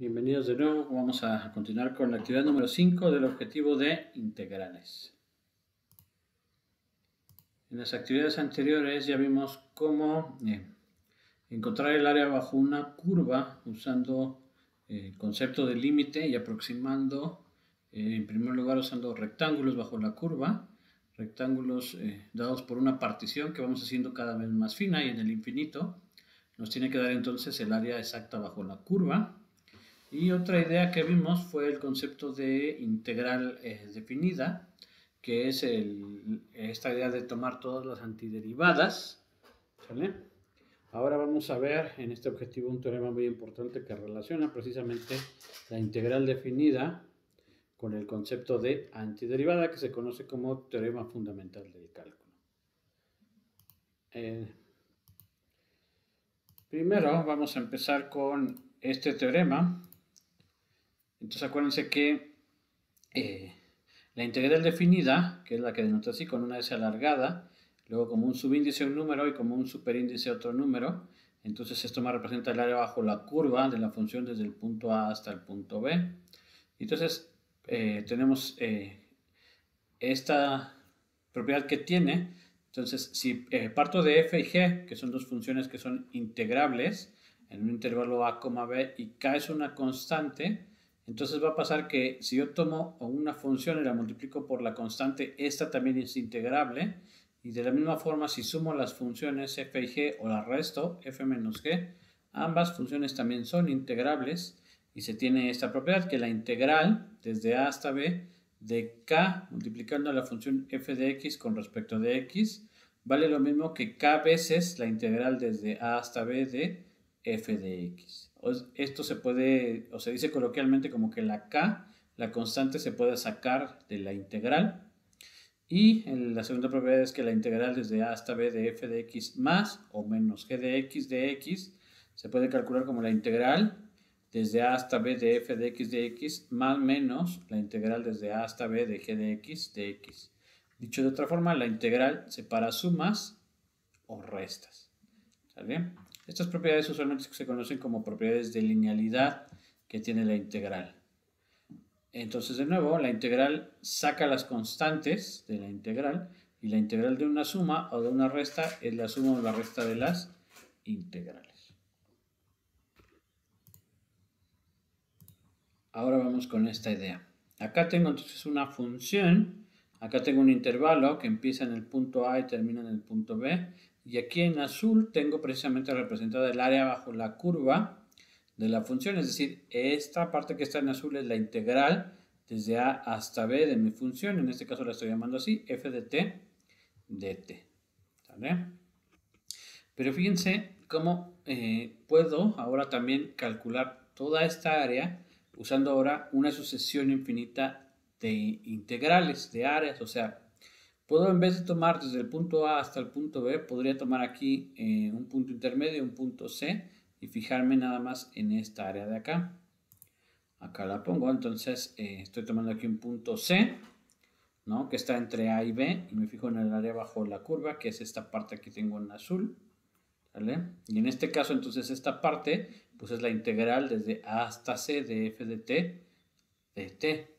Bienvenidos de nuevo. Vamos a continuar con la actividad número 5 del objetivo de integrales. En las actividades anteriores ya vimos cómo encontrar el área bajo una curva usando el concepto de límite y aproximando, en primer lugar usando rectángulos bajo la curva, rectángulos dados por una partición que vamos haciendo cada vez más fina y en el infinito nos tiene que dar entonces el área exacta bajo la curva. Y otra idea que vimos fue el concepto de integral definida, que es esta idea de tomar todas las antiderivadas, ¿sale? Ahora vamos a ver en este objetivo un teorema muy importante que relaciona precisamente la integral definida con el concepto de antiderivada, que se conoce como teorema fundamental del cálculo. Primero vamos a empezar con este teorema. Entonces acuérdense que la integral definida, que es la que denota así, con una S alargada, luego como un subíndice un número y como un superíndice otro número, entonces esto me representa el área bajo la curva de la función desde el punto A hasta el punto B. Entonces tenemos esta propiedad que tiene. Entonces si parto de f y g, que son dos funciones que son integrables en un intervalo a, b, y k es una constante, entonces va a pasar que si yo tomo una función y la multiplico por la constante, esta también es integrable. Y de la misma forma, si sumo las funciones f y g o las resto, f menos g, ambas funciones también son integrables. Y se tiene esta propiedad que la integral desde a hasta b de k multiplicando la función f de x con respecto de x vale lo mismo que k veces la integral desde a hasta b de f de x. Esto se puede, o se dice coloquialmente como que la k, la constante, se puede sacar de la integral. Y la segunda propiedad es que la integral desde a hasta b de f de x más o menos g de x se puede calcular como la integral desde a hasta b de f de x más menos la integral desde a hasta b de g de x. Dicho de otra forma, la integral separa sumas o restas. ¿Sale? Estas propiedades usualmente se conocen como propiedades de linealidad que tiene la integral. Entonces, de nuevo, la integral saca las constantes de la integral y la integral de una suma o de una resta es la suma o la resta de las integrales. Ahora vamos con esta idea. Acá tengo entonces una función, acá tengo un intervalo que empieza en el punto A y termina en el punto B, y aquí en azul tengo precisamente representada el área bajo la curva de la función, es decir, esta parte que está en azul es la integral desde A hasta B de mi función, en este caso la estoy llamando así, f de t dt. ¿Vale? Pero fíjense cómo puedo ahora también calcular toda esta área usando ahora una sucesión infinita de integrales, de áreas, o sea, puedo, en vez de tomar desde el punto A hasta el punto B, podría tomar aquí un punto intermedio, un punto C, y fijarme nada más en esta área de acá. Acá la pongo, entonces estoy tomando aquí un punto C, ¿no? Que está entre A y B, y me fijo en el área bajo la curva, que es esta parte que tengo en azul. ¿Vale? Y en este caso, entonces, esta parte, pues es la integral desde A hasta C de f de t de t.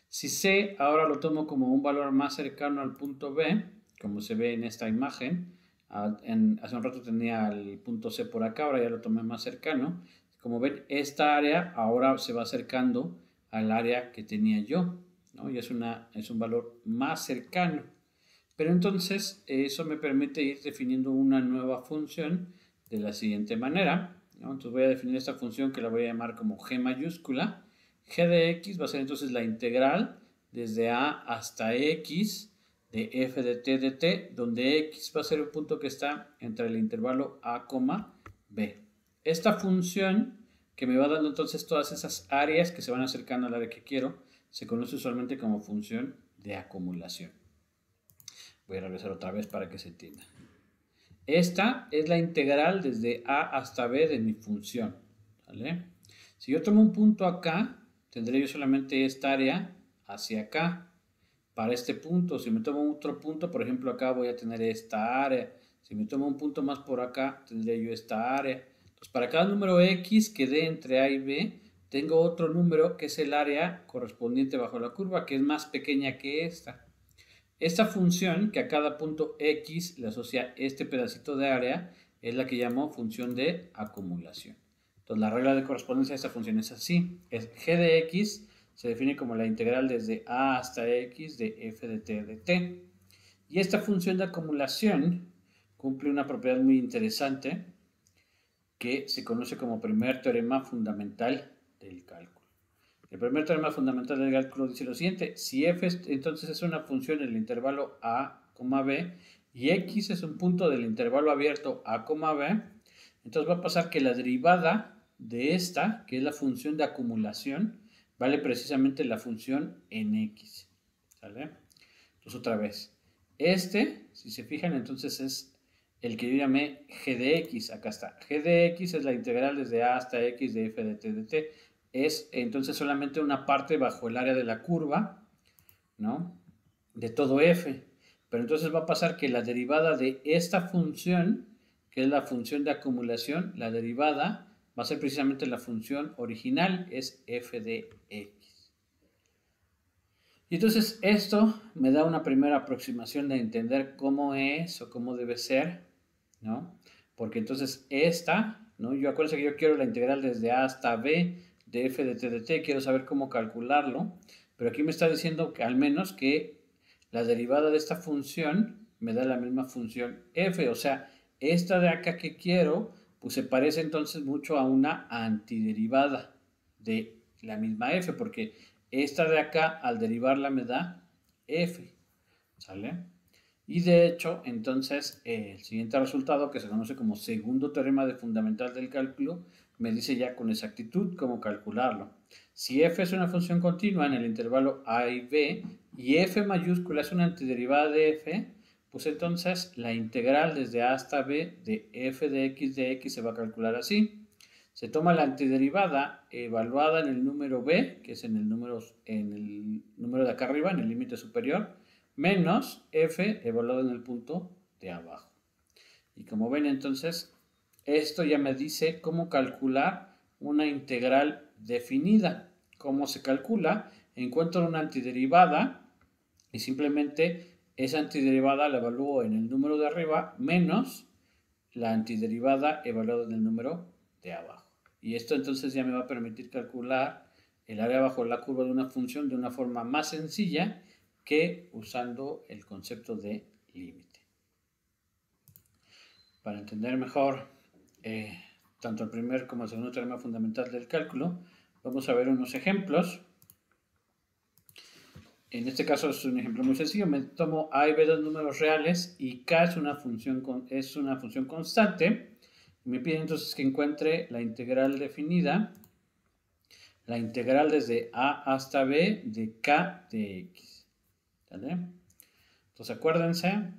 Si C ahora lo tomo como un valor más cercano al punto B, como se ve en esta imagen, hace un rato tenía el punto C por acá, ahora ya lo tomé más cercano. Como ven, esta área ahora se va acercando al área que tenía yo, ¿no? Y es un valor más cercano. Pero entonces eso me permite ir definiendo una nueva función de la siguiente manera, ¿no? Entonces voy a definir esta función que la voy a llamar como g mayúscula. G de x va a ser entonces la integral desde a hasta x de f de t de t, donde x va a ser el punto que está entre el intervalo a, b. Esta función que me va dando entonces todas esas áreas que se van acercando al área que quiero, se conoce usualmente como función de acumulación. Voy a regresar otra vez para que se entienda. Esta es la integral desde a hasta b de mi función. ¿Vale? Si yo tomo un punto acá, tendré yo solamente esta área hacia acá. Para este punto, si me tomo otro punto, por ejemplo acá voy a tener esta área. Si me tomo un punto más por acá, tendré yo esta área. Entonces, para cada número x que dé entre a y b, tengo otro número que es el área correspondiente bajo la curva, que es más pequeña que esta. Esta función que a cada punto X le asocia este pedacito de área es la que llamo función de acumulación. Entonces la regla de correspondencia de esta función es así. G de X se define como la integral desde A hasta X de f de t de t. Y esta función de acumulación cumple una propiedad muy interesante que se conoce como primer teorema fundamental del cálculo. El primer teorema fundamental del cálculo dice lo siguiente: si f entonces es una función en el intervalo a, b, y x es un punto del intervalo abierto a, b, entonces va a pasar que la derivada de esta, que es la función de acumulación, vale precisamente la función en x. ¿Sale? Entonces otra vez, si se fijan, entonces es el que yo llamé g de x. Acá está. G de x es la integral desde a hasta x de f de t de t. Es entonces solamente una parte bajo el área de la curva, ¿no? De todo f. Pero entonces va a pasar que la derivada de esta función, que es la función de acumulación, la derivada va a ser precisamente la función original, es f de x. Y entonces esto me da una primera aproximación de entender cómo es o cómo debe ser, ¿no? Porque entonces ¿no? Yo acuérdense que yo quiero la integral desde a hasta b de f de t de t, quiero saber cómo calcularlo, pero aquí me está diciendo que al menos que la derivada de esta función me da la misma función f, o sea, esta de acá que quiero, pues se parece entonces mucho a una antiderivada de la misma f, porque esta de acá al derivarla me da f, ¿sale? Y de hecho, entonces, el siguiente resultado, que se conoce como segundo teorema de fundamental del cálculo, me dice ya con exactitud cómo calcularlo. Si f es una función continua en el intervalo a y b, y f mayúscula es una antiderivada de f, pues entonces la integral desde a hasta b de f de x se va a calcular así. Se toma la antiderivada evaluada en el número b, que es en el número de acá arriba, en el límite superior, menos f evaluado en el punto de abajo. Y como ven, entonces, esto ya me dice cómo calcular una integral definida. ¿Cómo se calcula? Encuentro una antiderivada y simplemente esa antiderivada la evalúo en el número de arriba menos la antiderivada evaluada en el número de abajo. Y esto entonces ya me va a permitir calcular el área bajo la curva de una función de una forma más sencilla que usando el concepto de límite. Para entender mejor tanto el primer como el segundo teorema fundamental del cálculo, vamos a ver unos ejemplos. En este caso es un ejemplo muy sencillo. Me tomo a y b dos números reales y k es una función constante. Me pide entonces que encuentre la integral definida, la integral desde a hasta b de k de x. ¿Vale? Entonces acuérdense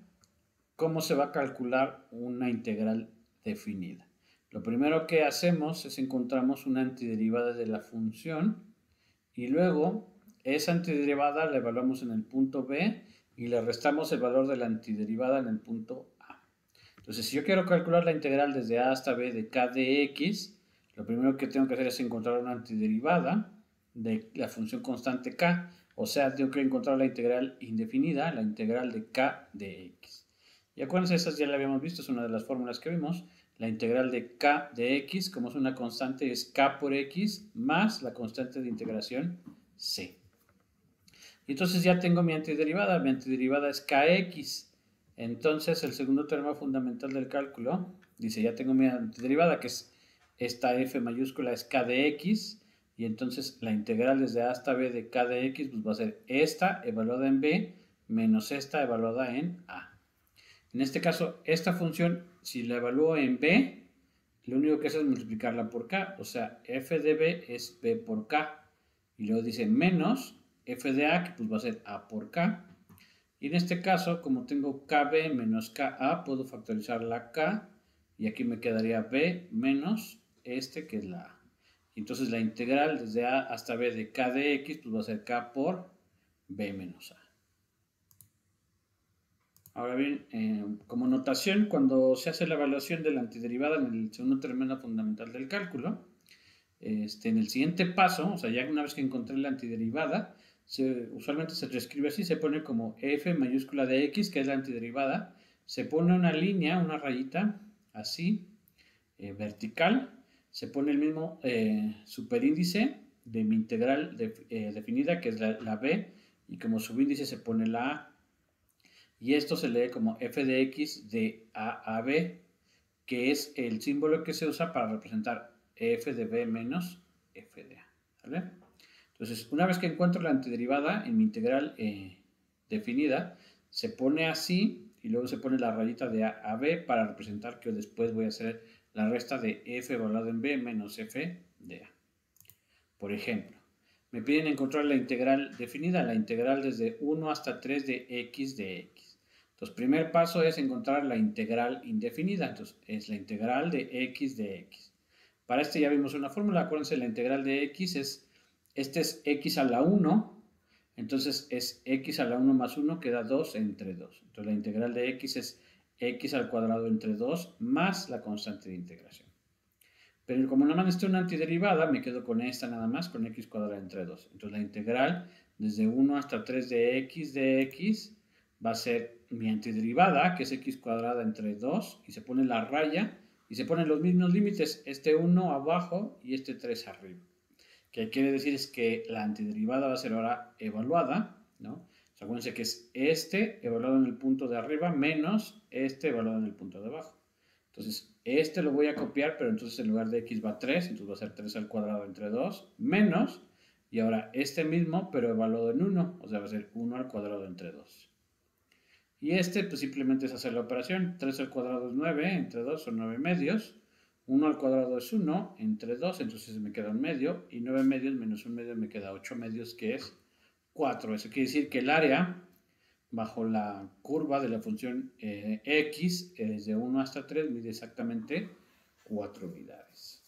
cómo se va a calcular una integral definida. Lo primero que hacemos es encontramos una antiderivada de la función y luego esa antiderivada la evaluamos en el punto b y le restamos el valor de la antiderivada en el punto a. Entonces, si yo quiero calcular la integral desde a hasta b de k de x, lo primero que tengo que hacer es encontrar una antiderivada de la función constante k, o sea, tengo que encontrar la integral indefinida, la integral de k de x. Y acuérdense, esas ya la habíamos visto, es una de las fórmulas que vimos. La integral de k de x, como es una constante, es k por x más la constante de integración c. Y entonces ya tengo mi antiderivada es kx. Entonces el segundo teorema fundamental del cálculo dice, ya tengo mi antiderivada, que es esta f mayúscula es k de x, y entonces la integral desde a hasta b de k de x pues va a ser esta evaluada en b menos esta evaluada en a. En este caso, esta función, si la evalúo en b, lo único que hace es multiplicarla por k, o sea, f de b es b por k, y luego dice menos f de a, que pues va a ser a por k. Y en este caso, como tengo kb menos ka, puedo factorizar la k, y aquí me quedaría b menos que es la a. Entonces la integral desde a hasta b de k de x, pues va a ser k por b menos a. Ahora bien, como notación, cuando se hace la evaluación de la antiderivada en el segundo término fundamental del cálculo, en el siguiente paso, o sea, ya una vez que encontré la antiderivada, usualmente se reescribe así, se pone como f mayúscula de x, que es la antiderivada, se pone una línea, una rayita, así, vertical, se pone el mismo superíndice de mi integral definida, que es la b, y como subíndice se pone la a, y esto se lee como f de x de a b, que es el símbolo que se usa para representar f de b menos f de a, ¿vale? Entonces, una vez que encuentro la antiderivada en mi integral definida, se pone así y luego se pone la rayita de a b para representar que después voy a hacer la resta de f evaluado en b menos f de a. Por ejemplo, me piden encontrar la integral definida, la integral desde 1 hasta 3 de x de x. Entonces, primer paso es encontrar la integral indefinida. Entonces, es la integral de x de x. Para este ya vimos una fórmula. Acuérdense, la integral de x es, este es x a la 1. Entonces, es x a la 1 más 1 que da 2 entre 2. Entonces, la integral de x es x al cuadrado entre 2 más la constante de integración. Pero como nada más necesito una antiderivada, me quedo con esta nada más, con x cuadrado entre 2. Entonces la integral desde 1 hasta 3 de x va a ser mi antiderivada, que es x cuadrada entre 2, y se pone la raya, y se ponen los mismos límites, este 1 abajo y este 3 arriba. Que quiere decir es que la antiderivada va a ser ahora evaluada, ¿no? O sea, acuérdense que es este evaluado en el punto de arriba menos este evaluado en el punto de abajo. Entonces, este lo voy a copiar, pero entonces en lugar de x va 3, entonces va a ser 3 al cuadrado entre 2, menos, y ahora este mismo, pero evaluado en 1, o sea, va a ser 1 al cuadrado entre 2. Y este, pues simplemente es hacer la operación, 3 al cuadrado es 9, entre 2 son 9 medios, 1 al cuadrado es 1, entre 2, entonces me queda un medio, y 9 medios menos un medio me queda 8 medios, que es 4. Eso quiere decir que el área bajo la curva de la función x desde 1 hasta 3 mide exactamente 4 unidades.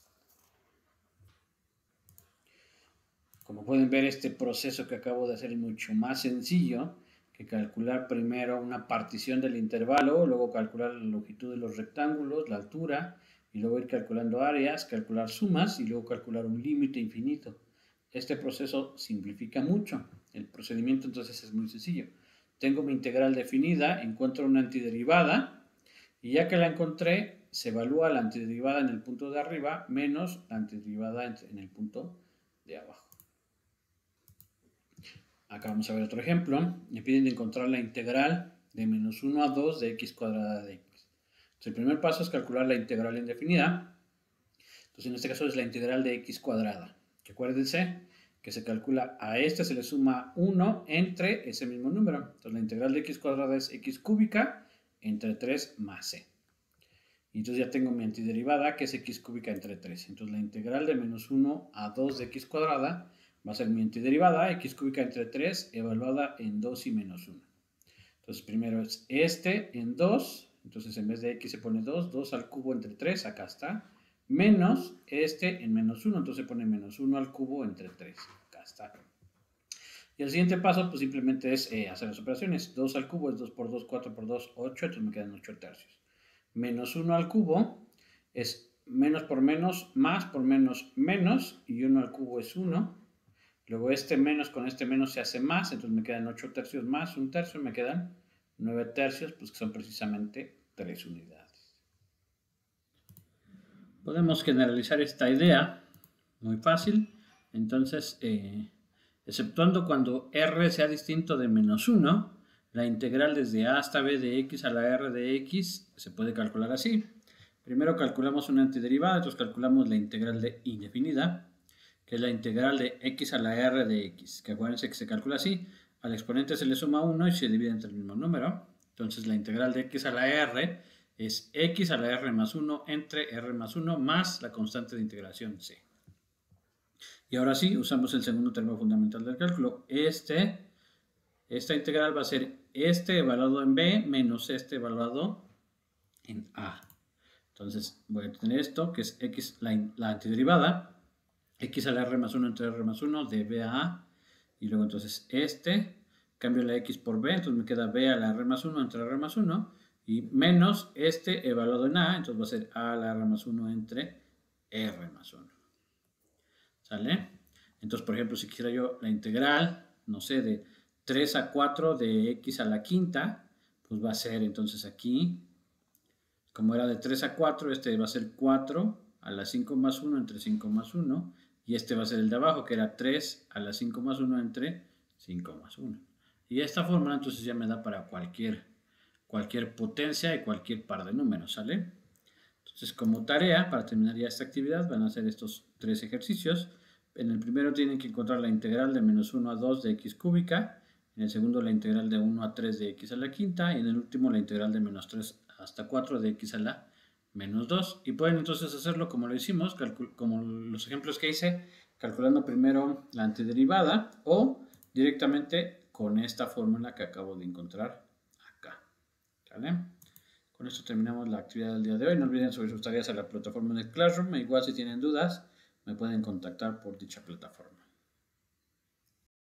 Como pueden ver, este proceso que acabo de hacer es mucho más sencillo que calcular primero una partición del intervalo, luego calcular la longitud de los rectángulos, la altura, y luego ir calculando áreas, calcular sumas y luego calcular un límite infinito. Este proceso simplifica mucho. El procedimiento entonces es muy sencillo. Tengo mi integral definida, encuentro una antiderivada y ya que la encontré, se evalúa la antiderivada en el punto de arriba menos la antiderivada en el punto de abajo. Acá vamos a ver otro ejemplo. Me piden de encontrar la integral de menos 1 a 2 de x cuadrada de x. Entonces, el primer paso es calcular la integral indefinida. Entonces, en este caso es la integral de x cuadrada. Que acuérdense que se calcula a este se le suma 1 entre ese mismo número. Entonces, la integral de x cuadrada es x cúbica entre 3 más c. Y entonces ya tengo mi antiderivada, que es x cúbica entre 3. Entonces, la integral de menos 1 a 2 de x cuadrada va a ser mi antiderivada, x cúbica entre 3, evaluada en 2 y menos 1. Entonces, primero es este en 2. Entonces, en vez de x se pone 2. 2 al cubo entre 3, acá está. Menos este en menos 1. Entonces, se pone menos 1 al cubo entre 3. Acá está. Y el siguiente paso, pues simplemente es hacer las operaciones. 2 al cubo es 2 por 2, 4 por 2, 8. Entonces, me quedan 8 tercios. Menos 1 al cubo es menos por menos, más por menos, menos. Y 1 al cubo es 1. Luego este menos con este menos se hace más, entonces me quedan 8 tercios más, un tercio, me quedan 9 tercios, pues que son precisamente 3 unidades. Podemos generalizar esta idea, muy fácil. Entonces, exceptuando cuando r sea distinto de menos 1, la integral desde a hasta b de x a la r de x se puede calcular así. Primero calculamos una antiderivada, entonces calculamos la integral de indefinida, que es la integral de x a la r de x, que acuérdense que se calcula así, al exponente se le suma 1 y se divide entre el mismo número. Entonces la integral de x a la r es x a la r más 1 entre r más 1 más la constante de integración c. Y ahora sí, usamos el segundo término fundamental del cálculo. Esta integral va a ser este evaluado en b menos este evaluado en a. Entonces voy a tener esto, que es x, la antiderivada, x a la r más 1 entre r más 1 de b a a, y luego entonces cambio la x por b, entonces me queda b a la r más 1 entre r más 1, y menos evaluado en a, entonces va a ser a la r más 1 entre r más 1. ¿sale? Entonces, por ejemplo, si quisiera yo la integral, no sé, de 3 a 4 de x a la quinta, pues va a ser entonces aquí, como era de 3 a 4, este va a ser 4 a la 5 más 1 entre 5 más 1, y este va a ser el de abajo, que era 3 a la 5 más 1 entre 5 más 1. Y de esta forma, entonces ya me da para cualquier potencia y cualquier par de números, ¿sale? Entonces, como tarea, para terminar ya esta actividad, van a hacer estos 3 ejercicios. En el primero tienen que encontrar la integral de menos 1 a 2 de x cúbica, en el segundo la integral de 1 a 3 de x a la quinta, y en el último la integral de menos 3 hasta 4 de x a la menos 2. Y pueden entonces hacerlo como lo hicimos, como los ejemplos que hice, calculando primero la antiderivada o directamente con esta fórmula que acabo de encontrar acá. ¿Vale? Con esto terminamos la actividad del día de hoy. No olviden subir sus tareas a la plataforma de Classroom. Igual si tienen dudas, me pueden contactar por dicha plataforma.